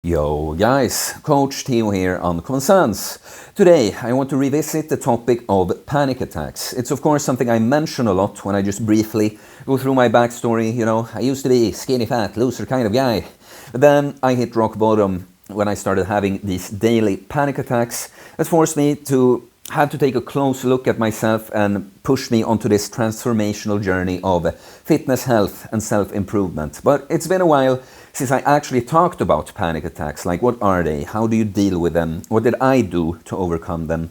Yo guys, Coach Theo here on Common Sense. Today I want to revisit the topic of panic attacks. It's of course something I mention a lot when I just briefly go through my backstory. You know, I used to be skinny, fat, loser kind of guy. But then I hit rock bottom when I started having these daily panic attacks that forced me to have to take a close look at myself and push me onto this transformational journey of fitness, health and self-improvement. But it's been a while since I actually talked about panic attacks. Like, what are they? How do you deal with them? What did I do to overcome them?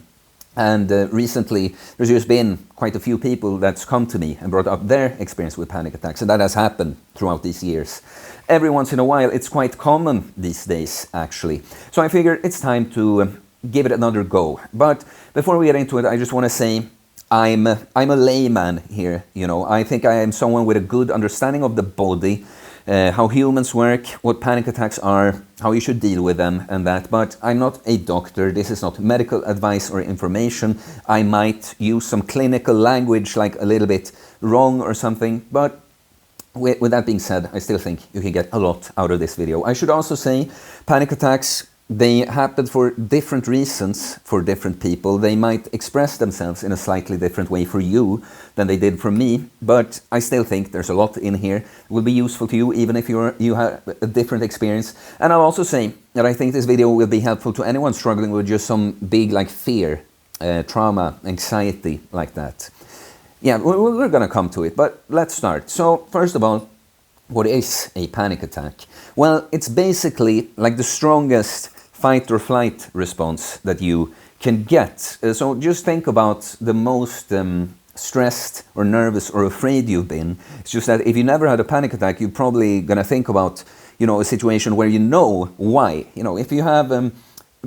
And recently there's just been quite a few people that's come to me and brought up their experience with panic attacks, and that has happened throughout these years. Every once in a while, it's quite common these days actually. So I figured it's time to give it another go. But before we get into it, I just want to say I'm a layman here. You know, I think I am someone with a good understanding of the body, how humans work, what panic attacks are, how you should deal with them and that. But I'm not a doctor. This is not medical advice or information. I might use some clinical language like a little bit wrong or something, but with that being said, I still think you can get a lot out of this video. I should also say panic attacks, they happen for different reasons for different people. They might express themselves in a slightly different way for you than they did for me, but I still think there's a lot in here that will be useful to you even if you have a different experience. And I'll also say that I think this video will be helpful to anyone struggling with just some big like fear, trauma, anxiety like that. Yeah, we're gonna come to it, but let's start. So first of all, what is a panic attack? Well, it's basically like the strongest fight or flight response that you can get. So just think about the most stressed or nervous or afraid you've been. It's just that if you never had a panic attack, you're probably gonna think about, you know, a situation where you know why. You know, if you have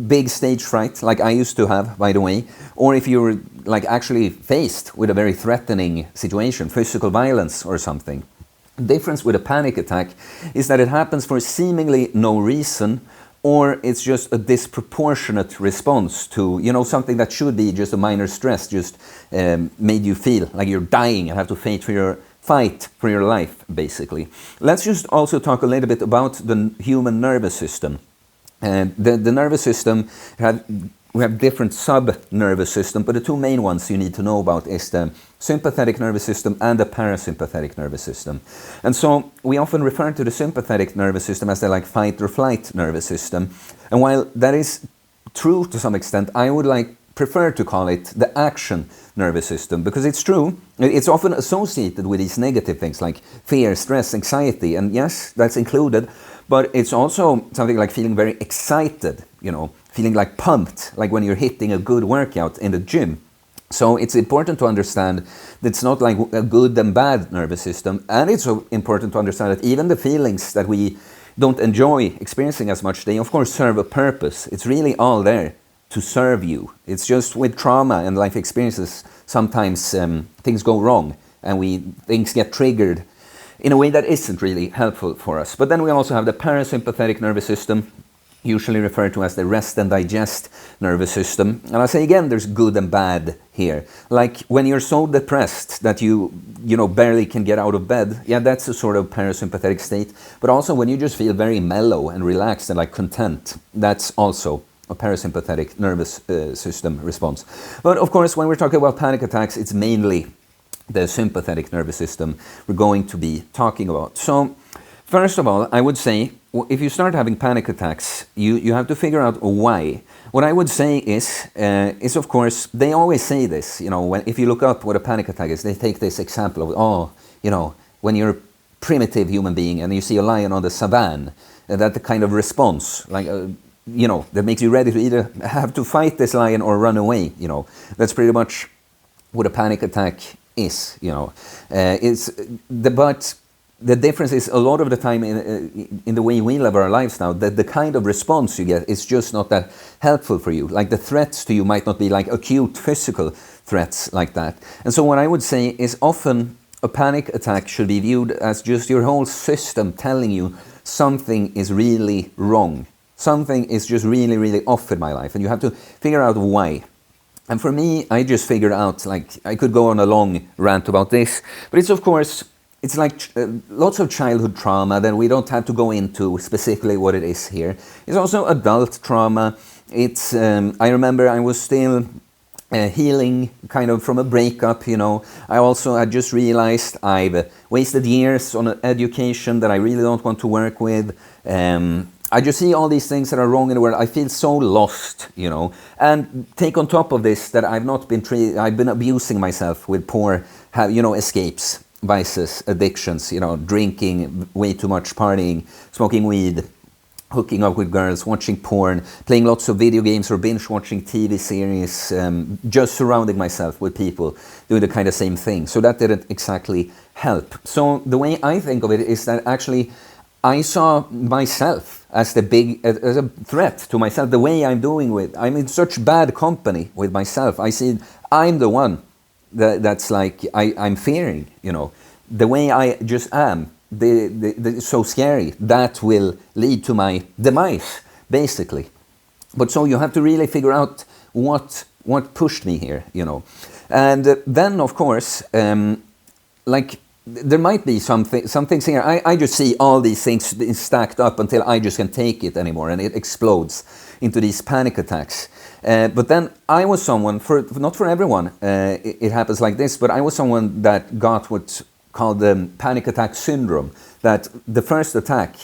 big stage fright, like I used to have, by the way, or if you're like actually faced with a very threatening situation, physical violence or something. The difference with a panic attack is that it happens for seemingly no reason, or it's just a disproportionate response to, you know, something that should be just a minor stress, just made you feel like you're dying and have to fight for your life, basically. Let's just also talk a little bit about the human nervous system. The nervous system, we have different sub-nervous system, but the two main ones you need to know about is the sympathetic nervous system and the parasympathetic nervous system. And so we often refer to the sympathetic nervous system as the like fight or flight nervous system. And while that is true to some extent, I would prefer to call it the action nervous system, because it's true. It's often associated with these negative things like fear, stress, anxiety, and yes, that's included. But it's also something like feeling very excited, you know, feeling like pumped, like when you're hitting a good workout in the gym. So it's important to understand that it's not like a good and bad nervous system. And it's so important to understand that even the feelings that we don't enjoy experiencing as much, they of course serve a purpose. It's really all there to serve you. It's just with trauma and life experiences, sometimes things go wrong and things get triggered in a way that isn't really helpful for us. But then we also have the parasympathetic nervous system, usually referred to as the rest and digest nervous system. And I'll say again, there's good and bad here. Like when you're so depressed that you barely can get out of bed, yeah, that's a sort of parasympathetic state. But also when you just feel very mellow and relaxed and like content, that's also a parasympathetic nervous system response. But of course, when we're talking about panic attacks, it's mainly the sympathetic nervous system we're going to be talking about. So first of all, I would say, if you start having panic attacks, you have to figure out why. What I would say is of course, they always say this, you know, if you look up what a panic attack is, they take this example of, when you're a primitive human being and you see a lion on the savannah, that the kind of response, like, that makes you ready to either have to fight this lion or run away, you know. That's pretty much what a panic attack is, you know. But the difference is a lot of the time in the way we live our lives now, that the kind of response you get is just not that helpful for you. Like the threats to you might not be like acute physical threats like that. And so what I would say is often a panic attack should be viewed as just your whole system telling you something is really wrong. Something is just really, really off in my life, and you have to figure out why. And for me, I just figured out, like, I could go on a long rant about this, but it's of course it's like lots of childhood trauma that we don't have to go into specifically what it is here. It's also adult trauma. It's I remember I was still healing kind of from a breakup, you know. I also had just realized I've wasted years on an education that I really don't want to work with. I just see all these things that are wrong in the world. I feel so lost, you know. And take on top of this that I've been abusing myself with poor, escapes, vices, addictions, you know, drinking way too much, partying, smoking weed, hooking up with girls, watching porn, playing lots of video games or binge watching TV series, just surrounding myself with people doing the kind of same thing. So that didn't exactly help. So the way I think of it is that actually I saw myself as as a threat to myself. The way I'm in such bad company with myself. I see I'm the one that's like I'm fearing, you know, the way I just am. So scary, that will lead to my demise, basically. But so you have to really figure out what pushed me here, you know. And then, of course, like there might be some things here. I just see all these things stacked up until I just can't take it anymore, and it explodes into these panic attacks. But then I was someone, not for everyone, it happens like this, but I was someone that got what's called the panic attack syndrome, that the first attack,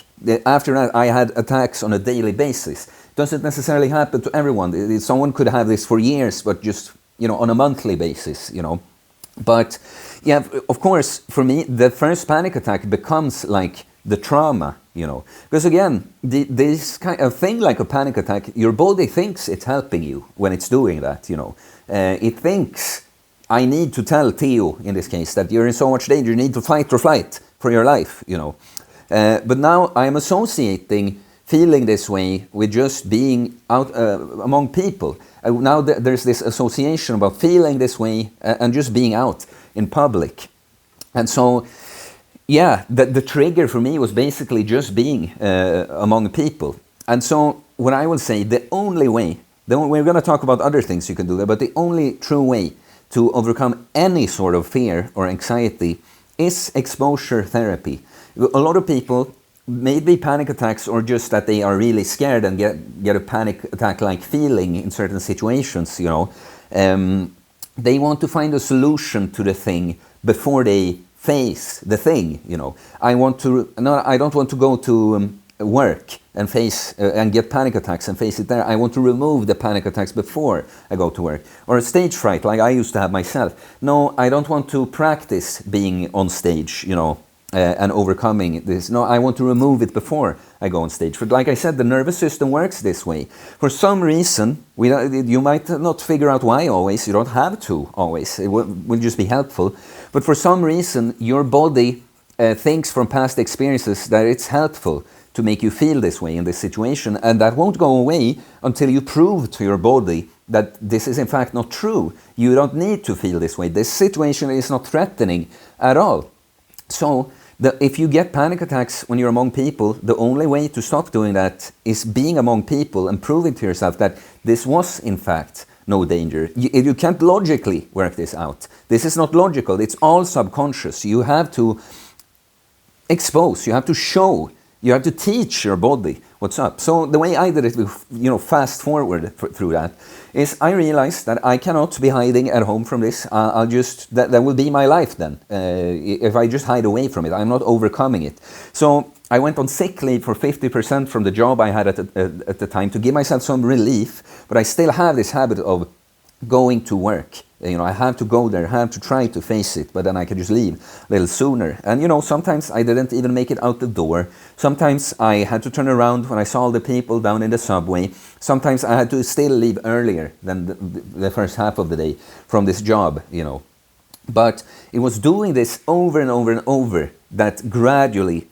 after that I had attacks on a daily basis. Doesn't necessarily happen to everyone. Someone could have this for years, but just, you know, on a monthly basis, you know. But yeah, of course, for me, the first panic attack becomes like the trauma, you know. Because again, this kind of thing like a panic attack, your body thinks it's helping you when it's doing that, you know. It thinks, I need to tell Theo, in this case, that you're in so much danger, you need to fight or flight for your life, you know. But now I'm associating feeling this way with just being out among people. Now there's this association about feeling this way and just being out in public. And so, yeah, the trigger for me was basically just being among people. And so what I will say, the only way, we're going to talk about other things you can do there, but the only true way to overcome any sort of fear or anxiety is exposure therapy. A lot of people, maybe panic attacks or just that they are really scared and get a panic attack-like feeling in certain situations, you know, they want to find a solution to the thing before they face the thing, you know. I don't want to go to work and face and get panic attacks and face it there. I want to remove the panic attacks before I go to work. Or a stage fright like I used to have myself. No, I don't want to practice being on stage, you know, and overcoming this. No, I want to remove it before I go on stage. But like I said, the nervous system works this way. For some reason, you might not figure out why always. You don't have to always. It will just be helpful. But for some reason, your body thinks from past experiences that it's helpful to make you feel this way in this situation, and that won't go away until you prove to your body that this is in fact not true. You don't need to feel this way. This situation is not threatening at all. So if you get panic attacks when you're among people, the only way to stop doing that is being among people and proving to yourself that this was in fact no danger. You can't logically work this out. This is not logical. It's all subconscious. You have to expose, you have to show, you have to teach your body what's up. So the way I did it, you know, fast forward through that, is I realized that I cannot be hiding at home from this. That will be my life then. If I just hide away from it, I'm not overcoming it. So I went on sick leave for 50% from the job I had at the time to give myself some relief, but I still have this habit of going to work. You know, I have to go there, I have to try to face it, but then I can just leave a little sooner. And you know, sometimes I didn't even make it out the door. Sometimes I had to turn around when I saw all the people down in the subway. Sometimes I had to still leave earlier than the first half of the day from this job, you know. But it was doing this over and over and over that gradually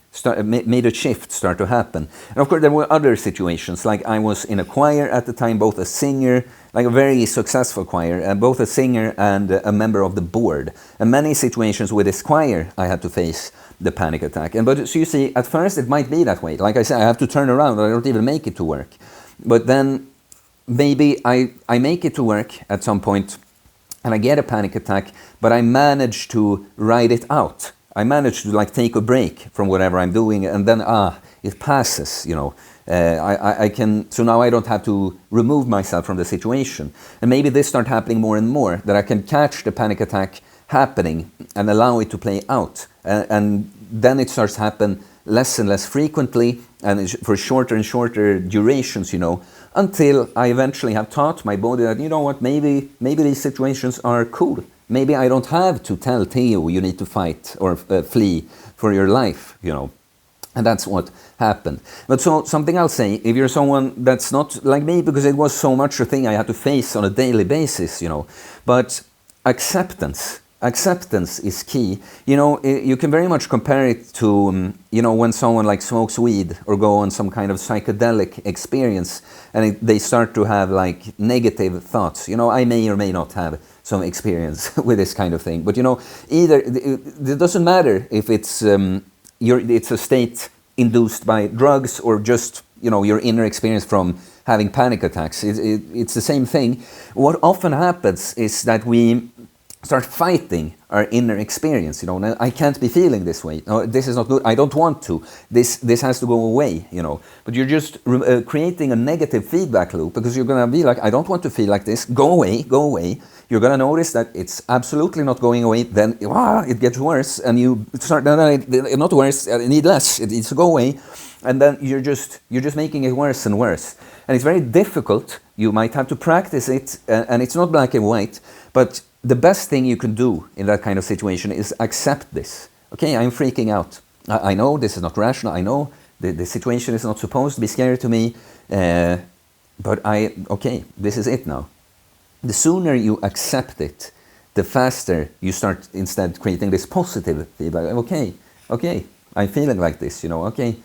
made a shift start to happen. And of course there were other situations, like I was in a choir at the time, both a singer, like a very successful choir, both a singer and a member of the board. And many situations with this choir I had to face the panic attack. But so you see, at first it might be that way. Like I said, I have to turn around, I don't even make it to work. But then maybe I make it to work at some point and I get a panic attack, but I manage to ride it out. I manage to like take a break from whatever I'm doing, and then it passes, you know. I can, so now I don't have to remove myself from the situation. And maybe this starts happening more and more, that I can catch the panic attack happening and allow it to play out. And then it starts to happen less and less frequently and for shorter and shorter durations, you know, until I eventually have taught my body that, you know what, maybe these situations are cool. Maybe I don't have to tell Theo you need to fight or flee for your life, you know. And that's what happened. But so something I'll say, if you're someone that's not like me, because it was so much a thing I had to face on a daily basis, you know, but acceptance is key. You know, you can very much compare it to, you know, when someone like smokes weed or go on some kind of psychedelic experience and they start to have like negative thoughts. You know, I may or may not have some experience with this kind of thing, but you know, either it doesn't matter if it's it's a state induced by drugs or just, you know, your inner experience from having panic attacks. It's the same thing. What often happens is that we start fighting our inner experience. You know, I can't be feeling this way. No, this is not good. I don't want to. This has to go away. You know, but you're just creating a negative feedback loop, because you're gonna be like, I don't want to feel like this. Go away. Go away. You're gonna notice that it's absolutely not going away. Then it gets worse, and you start. No, not worse. I need less. It needs to go away, and then you're just making it worse and worse. And it's very difficult. You might have to practice it, and it's not black and white, but the best thing you can do in that kind of situation is accept this. Okay, I'm freaking out. I know this is not rational. I know the situation is not supposed to be scary to me, but okay, this is it now. The sooner you accept it, the faster you start instead creating this positive feedback. Okay, I'm feeling like this, you know, okay.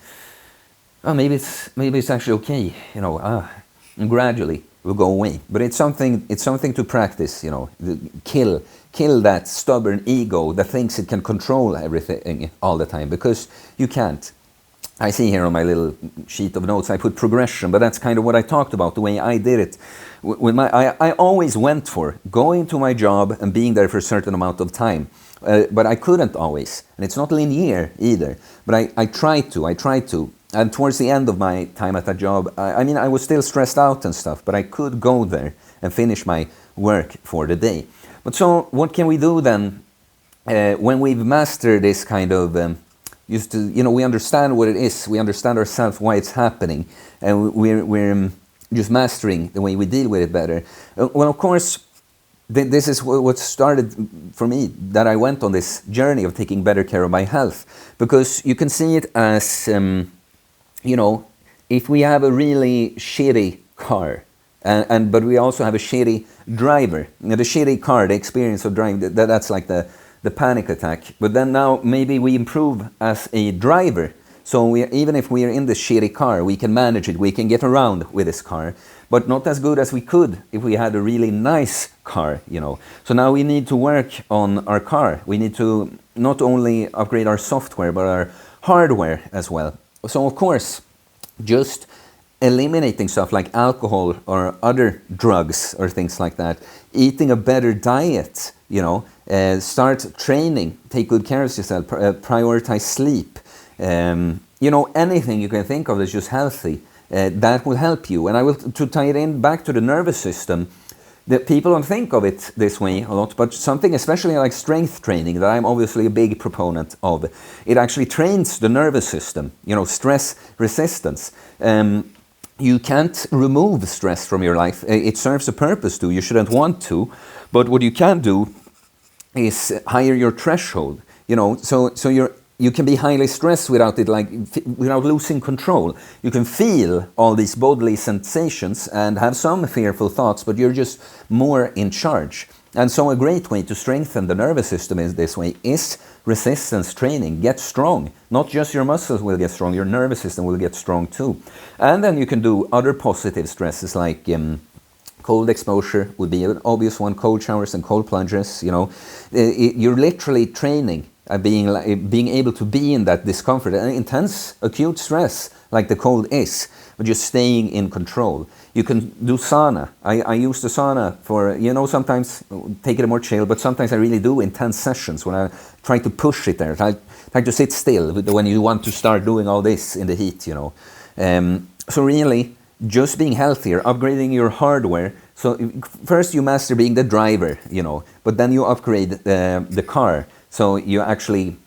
Oh, maybe it's actually okay, you know, and gradually will go away. But it's something to practice, you know. Kill that stubborn ego that thinks it can control everything all the time, because you can't. I see here on my little sheet of notes I put progression, but that's kind of what I talked about, the way I did it. I always went for going to my job and being there for a certain amount of time, but I couldn't always, and it's not linear either. But I tried to. And towards the end of my time at that job, I mean, I was still stressed out and stuff, but I could go there and finish my work for the day. But so what can we do then when we've mastered this kind of, we understand what it is, we understand ourselves, why it's happening, and we're just mastering the way we deal with it better. Well, of course, this is what started for me, that I went on this journey of taking better care of my health, because you can see it as... you know, if we have a really shitty car, but we also have a shitty driver, the shitty car, the experience of driving, that's like the panic attack. But then now maybe we improve as a driver. So even if we are in the shitty car, we can manage it, we can get around with this car, but not as good as we could if we had a really nice car, you know. So now we need to work on our car. We need to not only upgrade our software, but our hardware as well. So of course, just eliminating stuff like alcohol or other drugs or things like that, eating a better diet, you know, start training, take good care of yourself, prioritize sleep, you know, anything you can think of that's just healthy, that will help you. And I will, to tie it in back to the nervous system, that people don't think of it this way a lot, but something especially like strength training that I'm obviously a big proponent of, it actually trains the nervous system, you know, stress resistance. You can't remove stress from your life. It serves a purpose to. You shouldn't want to, but what you can do is higher your threshold, you know, so you can be highly stressed without it, like without losing control. You can feel all these bodily sensations and have some fearful thoughts, but you're just more in charge. And so a great way to strengthen the nervous system is this way, is resistance training. Get strong. Not just your muscles will get strong, your nervous system will get strong too. And then you can do other positive stresses like cold exposure would be an obvious one, cold showers and cold plunges, you know. You're literally training being able to be in that discomfort and intense acute stress like the cold is, but just staying in control. You can do sauna. I use the sauna for, sometimes take it more chill, but sometimes I really do intense sessions when I try to push it there. I try to sit still when you want to start doing all this in the heat, So really, just being healthier, upgrading your hardware. So first you master being the driver, but then you upgrade the car. So you actually,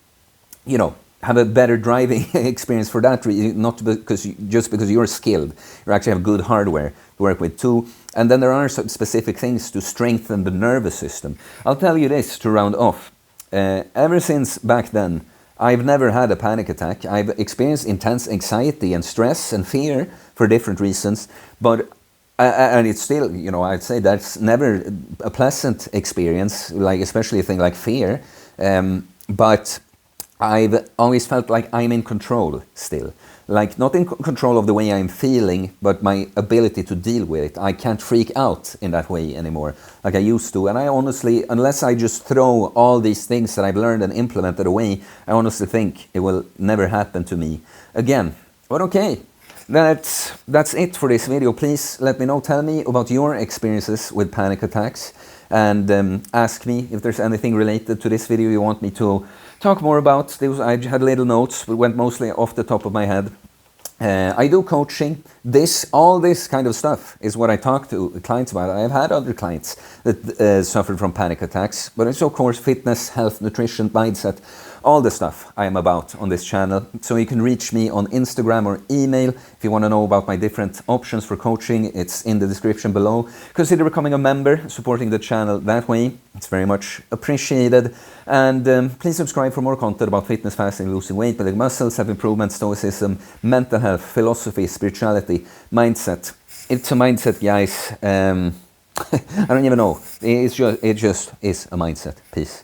have a better driving experience for that reason, not just because you're skilled. You actually have good hardware to work with too. And then there are some specific things to strengthen the nervous system. I'll tell you this to round off. Ever since back then, I've never had a panic attack. I've experienced intense anxiety and stress and fear for different reasons, but and it's still, I'd say that's never a pleasant experience, like especially a thing like fear. But I've always felt like I'm in control still. Like not in control of the way I'm feeling, but my ability to deal with it. I can't freak out in that way anymore like I used to. And I honestly, unless I just throw all these things that I've learned and implemented away, I honestly think it will never happen to me again. But okay, that's it for this video. Please let me know, tell me about your experiences with panic attacks, and ask me if there's anything related to this video you want me to talk more about. I had little notes, but went mostly off the top of my head. I do coaching. All this kind of stuff is what I talk to clients about. I've had other clients that suffered from panic attacks, but it's of course fitness, health, nutrition, mindset, all the stuff I am about on this channel. So you can reach me on Instagram or email if you want to know about my different options for coaching. It's in the description below. Consider becoming a member, supporting the channel that way. It's very much appreciated. And please subscribe for more content about fitness, fasting, losing weight, building muscles, self-improvement, stoicism, mental health, philosophy, spirituality, mindset. It's a mindset, guys. I don't even know. It just is a mindset. Peace.